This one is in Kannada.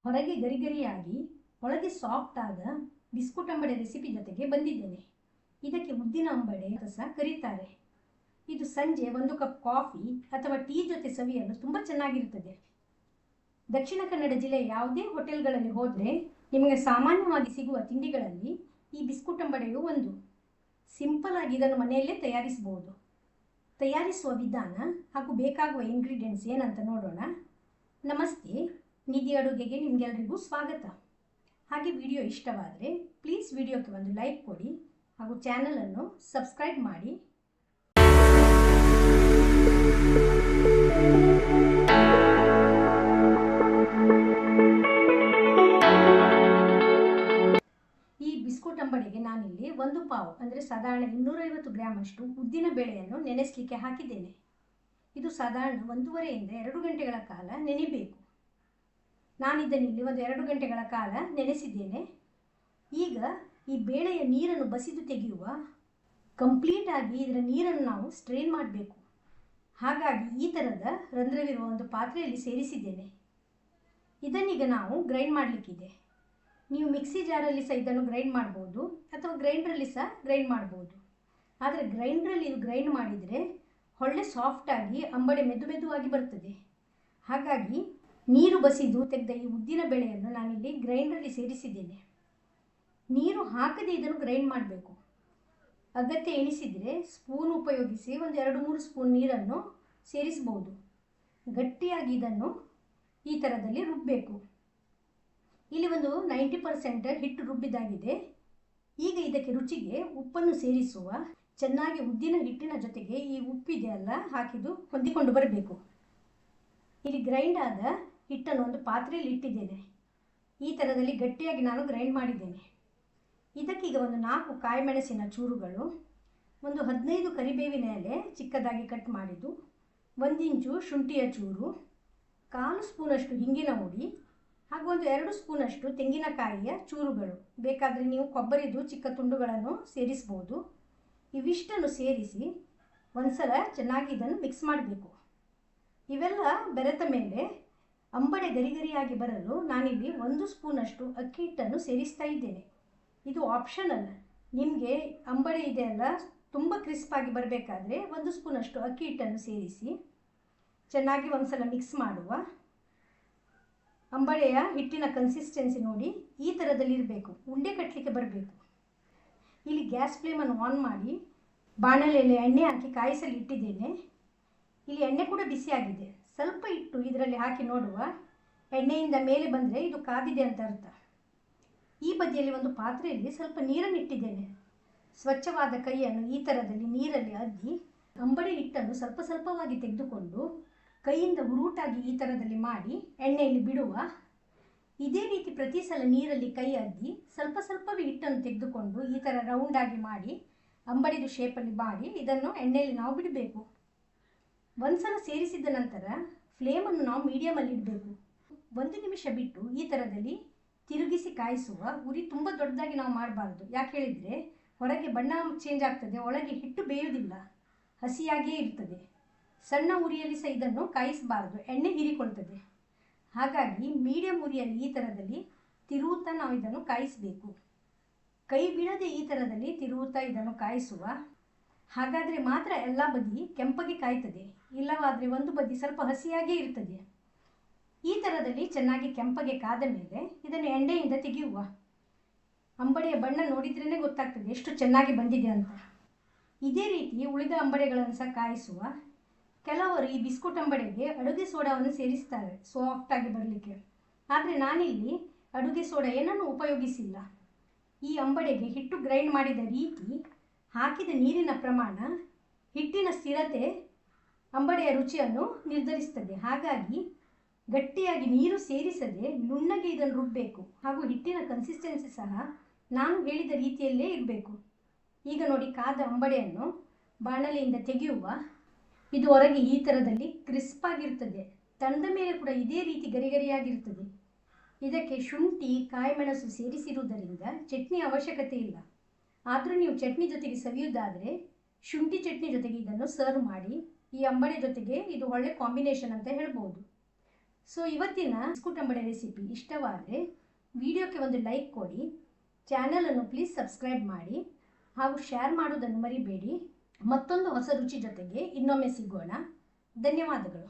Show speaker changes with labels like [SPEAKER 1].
[SPEAKER 1] ಹೊರಗೆ ಗರಿಗರಿಯಾಗಿ ಒಳಗೆ ಸಾಫ್ಟ್ ಆದ ಬಿಸ್ಕುಟ್ ಅಂಬಡೆ ರೆಸಿಪಿ ಜೊತೆಗೆ ಬಂದಿದ್ದೇನೆ. ಇದಕ್ಕೆ ಉದ್ದಿನ ಅಂಬಡೆ ಸಹ ಕರೀತಾರೆ. ಇದು ಸಂಜೆ 1 ಕಪ್ ಕಾಫಿ ಅಥವಾ ಟೀ ಜೊತೆ ಸವಿಯಲು ತುಂಬ ಚೆನ್ನಾಗಿರುತ್ತದೆ. ದಕ್ಷಿಣ ಕನ್ನಡ ಜಿಲ್ಲೆಯ ಯಾವುದೇ ಹೋಟೆಲ್ಗಳಲ್ಲಿ ಹೋದರೆ ನಿಮಗೆ ಸಾಮಾನ್ಯವಾಗಿ ಸಿಗುವ ತಿಂಡಿಗಳಲ್ಲಿ ಈ ಬಿಸ್ಕುಟ್ ಅಂಬಡೆಯು ಒಂದು. ಸಿಂಪಲ್ ಆಗಿ ಇದನ್ನು ಮನೆಯಲ್ಲೇ ತಯಾರಿಸಬಹುದು. ತಯಾರಿಸುವ ವಿಧಾನ ಹಾಗೂ ಬೇಕಾಗುವ ಇಂಗ್ರೀಡಿಯೆಂಟ್ಸ್ ಏನಂತ ನೋಡೋಣ. ನಮಸ್ತೆ, ನಿಧಿ ಅಡುಗೆಗೆ ನಿಮಗೆಲ್ಲರಿಗೂ ಸ್ವಾಗತ. ಹಾಗೆ ವಿಡಿಯೋ ಇಷ್ಟವಾದರೆ ಪ್ಲೀಸ್ ವಿಡಿಯೋಕ್ಕೆ ಒಂದು ಲೈಕ್ ಕೊಡಿ ಹಾಗೂ ಚಾನಲನ್ನು ಸಬ್ಸ್ಕ್ರೈಬ್ ಮಾಡಿ. ಈ ಬಿಸ್ಕುಟ್ ಅಂಬಡೆಗೆ ನಾನಿಲ್ಲಿ 1 ಪಾವು ಅಂದರೆ ಸಾಧಾರಣ 250 ಗ್ರಾಮ್ ಅಷ್ಟು ಉದ್ದಿನ ಬೇಳೆಯನ್ನು ನೆನೆಸಲಿಕ್ಕೆ ಹಾಕಿದ್ದೇನೆ. ಇದು ಸಾಧಾರಣ 1.5 ಇಂದ 2 ಗಂಟೆಗಳ ಕಾಲ ನೆನೆಯಬೇಕು. ನಾನಿದ್ದನ್ನಿಲ್ಲಿ 2 ಗಂಟೆಗಳ ಕಾಲ ನೆನೆಸಿದ್ದೇನೆ. ಈಗ ಈ ಬೇಳೆಯ ನೀರನ್ನು ಬಸಿದು ತೆಗೆಯುವ ಕಂಪ್ಲೀಟ್ ಆಗಿ ಇದರ ನೀರನ್ನು ನಾವು ಸ್ಟ್ರೈನ್ ಮಾಡಬೇಕು. ಹಾಗಾಗಿ ಈ ಥರದ ರಂಧ್ರವಿರುವ ಒಂದು ಪಾತ್ರೆಯಲ್ಲಿ ಸೇರಿಸಿದ್ದೇನೆ. ಇದನ್ನೀಗ ನಾವು ಗ್ರೈಂಡ್ ಮಾಡಲಿಕ್ಕಿದೆ. ನೀವು ಮಿಕ್ಸಿ ಜಾರಲ್ಲಿ ಸಹ ಇದನ್ನು ಗ್ರೈಂಡ್ ಮಾಡ್ಬೋದು ಅಥವಾ ಗ್ರೈಂಡ್ರಲ್ಲಿ ಸಹ ಗ್ರೈಂಡ್ ಮಾಡ್ಬೋದು. ಆದರೆ ಗ್ರೈಂಡ್ರಲ್ಲಿ ಇದು ಗ್ರೈಂಡ್ ಮಾಡಿದರೆ ಒಳ್ಳೆ ಸಾಫ್ಟಾಗಿ ಅಂಬಡೆ ಮೆದುವಾಗಿ ಬರ್ತದೆ. ಹಾಗಾಗಿ ನೀರು ಬಸಿದು ತೆಗೆದ ಈ ಉದ್ದಿನ ಬೇಳೆಯನ್ನು ನಾನಿಲ್ಲಿ ಗ್ರೈಂಡ್ರಲ್ಲಿ ಸೇರಿಸಿದ್ದೇನೆ. ನೀರು ಹಾಕದೆ ಇದನ್ನು ಗ್ರೈಂಡ್ ಮಾಡಬೇಕು. ಅಗತ್ಯ ಎನಿಸಿದರೆ ಸ್ಪೂನ್ ಉಪಯೋಗಿಸಿ 2-3 ಸ್ಪೂನ್ ನೀರನ್ನು ಸೇರಿಸಬಹುದು. ಗಟ್ಟಿಯಾಗಿ ಇದನ್ನು ಈ ಥರದಲ್ಲಿ ರುಬ್ಬಬೇಕು. ಇಲ್ಲಿ 90% ಹಿಟ್ಟು ರುಬ್ಬಿದಾಗಿದೆ. ಈಗ ಇದಕ್ಕೆ ರುಚಿಗೆ ಉಪ್ಪನ್ನು ಸೇರಿಸುವ. ಚೆನ್ನಾಗಿ ಉದ್ದಿನ ಹಿಟ್ಟಿನ ಜೊತೆಗೆ ಈ ಉಪ್ಪಿದೆ ಅಲ್ಲ ಹಾಕಿದ್ದು ಹೊಂದಿಕೊಂಡು ಬರಬೇಕು. ಇಲ್ಲಿ ಗ್ರೈಂಡ್ ಆದ ಹಿಟ್ಟನ್ನು ಒಂದು ಪಾತ್ರೆಯಲ್ಲಿ ಇಟ್ಟಿದ್ದೇನೆ. ಈ ಥರದಲ್ಲಿ ಗಟ್ಟಿಯಾಗಿ ನಾನು ಗ್ರೈಂಡ್ ಮಾಡಿದ್ದೇನೆ. ಇದಕ್ಕೀಗ 4 ಕಾಯಿಮೆಣಸಿನ ಚೂರುಗಳು, 15 ಕರಿಬೇವಿನ ಎಲೆ ಚಿಕ್ಕದಾಗಿ ಕಟ್ ಮಾಡಿದ್ದು, 1 ಇಂಚು ಶುಂಠಿಯ ಚೂರು, 1/4 ಸ್ಪೂನಷ್ಟು ಹಿಂಗಿನ ಹುಡಿ ಹಾಗೂ 2 ಸ್ಪೂನಷ್ಟು ತೆಂಗಿನಕಾಯಿಯ ಚೂರುಗಳು. ಬೇಕಾದರೆ ನೀವು ಕೊಬ್ಬರಿದು ಚಿಕ್ಕ ತುಂಡುಗಳನ್ನು ಸೇರಿಸ್ಬೋದು. ಇವಿಷ್ಟನ್ನು ಸೇರಿಸಿ ಒಂದ್ಸಲ ಚೆನ್ನಾಗಿ ಇದನ್ನು ಮಿಕ್ಸ್ ಮಾಡಬೇಕು. ಇವೆಲ್ಲ ಬೆರೆತ ಮೇಲೆ ಅಂಬಡೆ ಗರಿಗರಿಯಾಗಿ ಬರಲು ನಾನಿಲ್ಲಿ 1 ಸ್ಪೂನಷ್ಟು ಅಕ್ಕಿ ಹಿಟ್ಟನ್ನು ಸೇರಿಸ್ತಾ ಇದ್ದೇನೆ. ಇದು ಆಪ್ಷನಲ್. ನಿಮಗೆ ಅಂಬಡೆ ಇದೆಯಲ್ಲ ತುಂಬ ಕ್ರಿಸ್ಪಾಗಿ ಬರಬೇಕಾದ್ರೆ 1 ಸ್ಪೂನಷ್ಟು ಅಕ್ಕಿ ಹಿಟ್ಟನ್ನು ಸೇರಿಸಿ ಚೆನ್ನಾಗಿ ಒಂದ್ಸಲ ಮಿಕ್ಸ್ ಮಾಡುವ. ಅಂಬಡೆಯ ಹಿಟ್ಟಿನ ಕನ್ಸಿಸ್ಟೆನ್ಸಿ ನೋಡಿ ಈ ಥರದಲ್ಲಿ ಇರಬೇಕು. ಉಂಡೆ ಕಟ್ಟಲಿಕ್ಕೆ ಬರಬೇಕು. ಇಲ್ಲಿ ಗ್ಯಾಸ್ ಫ್ಲೇಮನ್ನು ಆನ್ ಮಾಡಿ ಬಾಣಲೆಯಲ್ಲಿ ಎಣ್ಣೆ ಹಾಕಿ ಕಾಯಿಸಲು ಇಟ್ಟಿದ್ದೇನೆ. ಇಲ್ಲಿ ಎಣ್ಣೆ ಕೂಡ ಬಿಸಿಯಾಗಿದೆ. ಸ್ವಲ್ಪ ಇಟ್ಟು ಇದರಲ್ಲಿ ಹಾಕಿ ನೋಡುವ. ಎಣ್ಣೆಯಿಂದ ಮೇಲೆ ಬಂದರೆ ಇದು ಕಾದಿದೆ ಅಂತ ಅರ್ಥ. ಈ ಬದಿಯಲ್ಲಿ ಒಂದು ಪಾತ್ರೆಯಲ್ಲಿ ಸ್ವಲ್ಪ ನೀರನ್ನು ಇಟ್ಟಿದ್ದೇನೆ. ಸ್ವಚ್ಛವಾದ ಕೈಯನ್ನು ಈ ಥರದಲ್ಲಿ ನೀರಲ್ಲಿ ಅದ್ದಿ ಅಂಬಡೆ ಹಿಟ್ಟನ್ನು ಸ್ವಲ್ಪ ಸ್ವಲ್ಪವಾಗಿ ತೆಗೆದುಕೊಂಡು ಕೈಯಿಂದ ಉರುಟಾಗಿ ಈ ಥರದಲ್ಲಿ ಮಾಡಿ ಎಣ್ಣೆಯಲ್ಲಿ ಬಿಡುವ. ಇದೇ ರೀತಿ ಪ್ರತಿ ಸಲ ನೀರಲ್ಲಿ ಕೈ ಅದ್ದಿ ಸ್ವಲ್ಪ ಸ್ವಲ್ಪವೇ ಹಿಟ್ಟನ್ನು ತೆಗೆದುಕೊಂಡು ಈ ಥರ ರೌಂಡಾಗಿ ಮಾಡಿ ಅಂಬಡೆದು ಶೇಪಲ್ಲಿ ಮಾಡಿ ಇದನ್ನು ಎಣ್ಣೆಯಲ್ಲಿ ನಾವು ಬಿಡಬೇಕು. ಒಂದ್ಸಲ ಸೇರಿಸಿದ ನಂತರ ಫ್ಲೇಮನ್ನು ನಾವು ಮೀಡಿಯಮಲ್ಲಿ ಇಡಬೇಕು. 1 ನಿಮಿಷ ಬಿಟ್ಟು ಈ ಥರದಲ್ಲಿ ತಿರುಗಿಸಿ ಕಾಯಿಸುವ. ಉರಿ ತುಂಬ ದೊಡ್ಡದಾಗಿ ನಾವು ಮಾಡಬಾರ್ದು. ಯಾಕೆ ಹೇಳಿದರೆ ಹೊರಗೆ ಬಣ್ಣ ಚೇಂಜ್ ಆಗ್ತದೆ, ಒಳಗೆ ಹಿಟ್ಟು ಬೇಯುವುದಿಲ್ಲ, ಹಸಿಯಾಗಿಯೇ ಇರ್ತದೆ. ಸಣ್ಣ ಉರಿಯಲ್ಲಿ ಸಹ ಇದನ್ನು ಕಾಯಿಸಬಾರ್ದು, ಎಣ್ಣೆ ಹೀರಿಕೊಳ್ತದೆ. ಹಾಗಾಗಿ ಮೀಡಿಯಮ್ ಉರಿಯಲ್ಲಿ ಈ ಥರದಲ್ಲಿ ತಿರುವುತ್ತಾ ನಾವು ಇದನ್ನು ಕಾಯಿಸಬೇಕು. ಕೈ ಬಿಡದೆ ಈ ಥರದಲ್ಲಿ ತಿರುವುತ್ತಾ ಇದನ್ನು ಕಾಯಿಸುವ. ಹಾಗಾದರೆ ಮಾತ್ರ ಎಲ್ಲ ಬದಿ ಕೆಂಪಗೆ ಕಾಯ್ತದೆ. ಇಲ್ಲವಾದರೆ ಒಂದು ಬದಿ ಸ್ವಲ್ಪ ಹಸಿಯಾಗೇ ಇರ್ತದೆ. ಈ ಥರದಲ್ಲಿ ಚೆನ್ನಾಗಿ ಕೆಂಪಗೆ ಕಾದ ಮೇಲೆ ಇದನ್ನು ಎಣ್ಣೆಯಿಂದ ತೆಗೆಯುವ. ಅಂಬಡೆಯ ಬಣ್ಣ ನೋಡಿದ್ರೇ ಗೊತ್ತಾಗ್ತದೆ ಎಷ್ಟು ಚೆನ್ನಾಗಿ ಬಂದಿದೆ ಅಂತ. ಇದೇ ರೀತಿ ಉಳಿದ ಅಂಬಡೆಗಳನ್ನು ಸಹ ಕಾಯಿಸುವ. ಕೆಲವರು ಈ ಬಿಸ್ಕುಟ್ ಅಂಬಡೆಗೆ ಅಡುಗೆ ಸೋಡಾವನ್ನು ಸೇರಿಸ್ತಾರೆ ಸಾಫ್ಟಾಗಿ ಬರಲಿಕ್ಕೆ. ಆದರೆ ನಾನಿಲ್ಲಿ ಅಡುಗೆ ಸೋಡಾ ಏನನ್ನು ಉಪಯೋಗಿಸಿಲ್ಲ. ಈ ಅಂಬಡೆಗೆ ಹಿಟ್ಟು ಗ್ರೈಂಡ್ ಮಾಡಿದ ರೀತಿ, ಹಾಕಿದ ನೀರಿನ ಪ್ರಮಾಣ, ಹಿಟ್ಟಿನ ಸ್ಥಿರತೆ ಅಂಬಡೆಯ ರುಚಿಯನ್ನು ನಿರ್ಧರಿಸ್ತದೆ. ಹಾಗಾಗಿ ಗಟ್ಟಿಯಾಗಿ ನೀರು ಸೇರಿಸದೆ ನುಣ್ಣಗೆ ಇದನ್ನು ರುಬ್ಬಬೇಕು. ಹಾಗೂ ಹಿಟ್ಟಿನ ಕನ್ಸಿಸ್ಟೆನ್ಸಿ ಸಹ ನಾನು ಹೇಳಿದ ರೀತಿಯಲ್ಲೇ ಇರಬೇಕು. ಈಗ ನೋಡಿ ಕಾದ ಅಂಬಡೆಯನ್ನು ಬಾಣಲೆಯಿಂದ ತೆಗೆಯುವ. ಇದು ಹೊರಗೆ ಈ ಥರದಲ್ಲಿ ಕ್ರಿಸ್ಪಾಗಿರ್ತದೆ. ತಣ್ಣದ ಮೇಲೆ ಕೂಡ ಇದೇ ರೀತಿ ಗರಿಗರಿಯಾಗಿರ್ತದೆ. ಇದಕ್ಕೆ ಶುಂಠಿ ಕಾಯಿಮೆಣಸು ಸೇರಿಸಿರುವುದರಿಂದ ಚಟ್ನಿ ಅವಶ್ಯಕತೆ ಇಲ್ಲ. ಆದರೂ ನೀವು ಚಟ್ನಿ ಜೊತೆಗೆ ಸವಿಯುವುದಾದರೆ ಶುಂಠಿ ಚಟ್ನಿ ಜೊತೆಗೆ ಇದನ್ನು ಸರ್ವ್ ಮಾಡಿ. ಈ ಅಂಬಡೆ ಜೊತೆಗೆ ಇದು ಒಳ್ಳೆ ಕಾಂಬಿನೇಷನ್ ಅಂತ ಹೇಳ್ಬೋದು. ಸೊ ಇವತ್ತಿನ ಬಿಸ್ಕುಟಂಬಡೆ ರೆಸಿಪಿ ಇಷ್ಟವಾದರೆ ವಿಡಿಯೋಕ್ಕೆ ಒಂದು ಲೈಕ್ ಕೊಡಿ, ಚಾನಲನ್ನು ಪ್ಲೀಸ್ ಸಬ್ಸ್ಕ್ರೈಬ್ ಮಾಡಿ ಹಾಗೂ ಶೇರ್ ಮಾಡೋದನ್ನು ಮರಿಬೇಡಿ. ಮತ್ತೊಂದು ಹೊಸ ರುಚಿ ಜೊತೆಗೆ ಇನ್ನೊಮ್ಮೆ ಸಿಗೋಣ. ಧನ್ಯವಾದಗಳು.